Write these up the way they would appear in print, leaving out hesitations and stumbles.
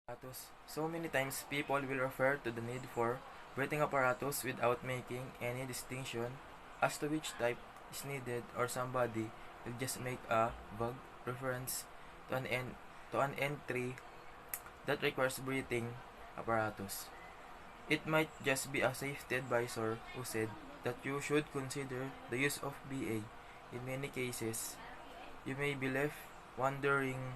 Apparatus. So many times people will refer to the need for breathing apparatus without making any distinction as to which type is needed, or somebody will just make a vague reference to an entry that requires breathing apparatus. It might just be a safety advisor who said that you should consider the use of BA. In many cases, you may be left wondering,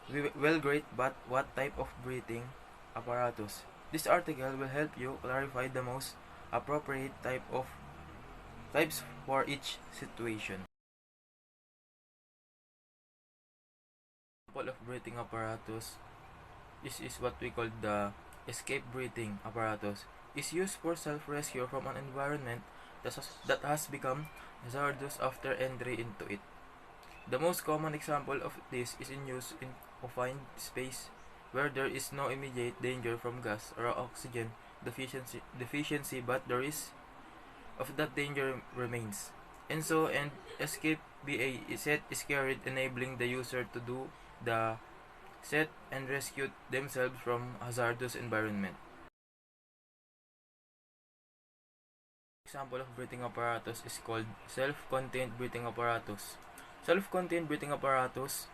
well, great, but what type of breathing apparatus? This article will help you clarify the most appropriate types for each situation. Example of breathing apparatus is what we call the escape breathing apparatus. Is used for self-rescue from an environment that has become hazardous after entry into it. The most common example of this is in use in confined space where there is no immediate danger from gas or oxygen deficiency, but the risk of that danger remains. And so, and escape BA is carried, enabling the user to do the set and rescue themselves from hazardous environment. Example of breathing apparatus is called self-contained breathing apparatus. Self-contained breathing apparatus,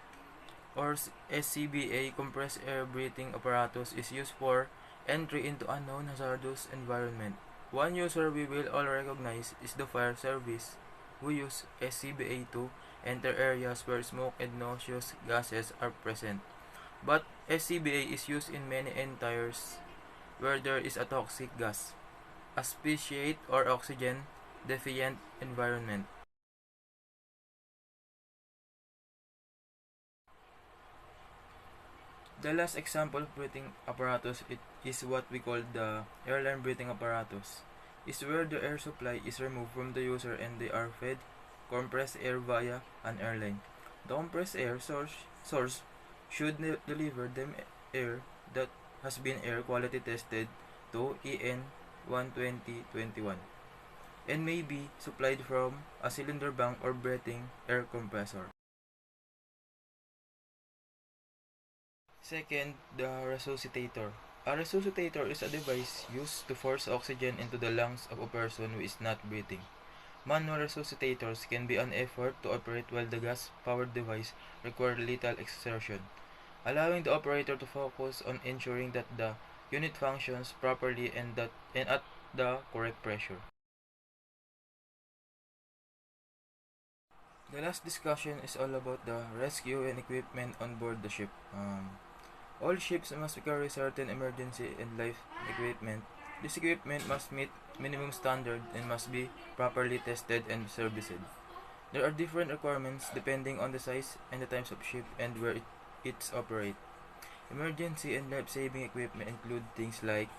or SCBA, compressed air breathing apparatus, is used for entry into unknown hazardous environment. One user we will all recognize is the fire service, who use SCBA to enter areas where smoke and noxious gases are present. But SCBA is used in many entires where there is a toxic gas, asphyxiate, or oxygen deficient environment. The last example of breathing apparatus is what we call the airline breathing apparatus. Is where the air supply is removed from the user and they are fed compressed air via an airline. The compressed air source should deliver them air that has been air quality tested to EN 12021 and may be supplied from a cylinder bank or breathing air compressor. Second, the resuscitator. A resuscitator is a device used to force oxygen into the lungs of a person who is not breathing. Manual resuscitators can be an effort to operate while the gas-powered device requires little exertion, allowing the operator to focus on ensuring that the unit functions properly and at the correct pressure. The last discussion is all about the rescue and equipment on board the ship. All ships must carry certain emergency and life equipment. This equipment must meet minimum standard and must be properly tested and serviced. There are different requirements depending on the size and the types of ship and where it's operate. Emergency and life-saving equipment include things like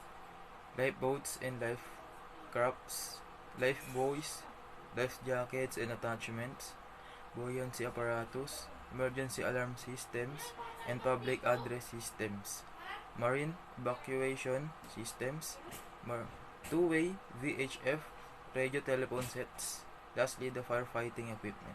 lifeboats and life crafts, life buoys, life jackets and attachments, buoyancy apparatus, emergency alarm systems, and public address systems, marine evacuation systems, two-way VHF radio telephone sets, lastly the firefighting equipment.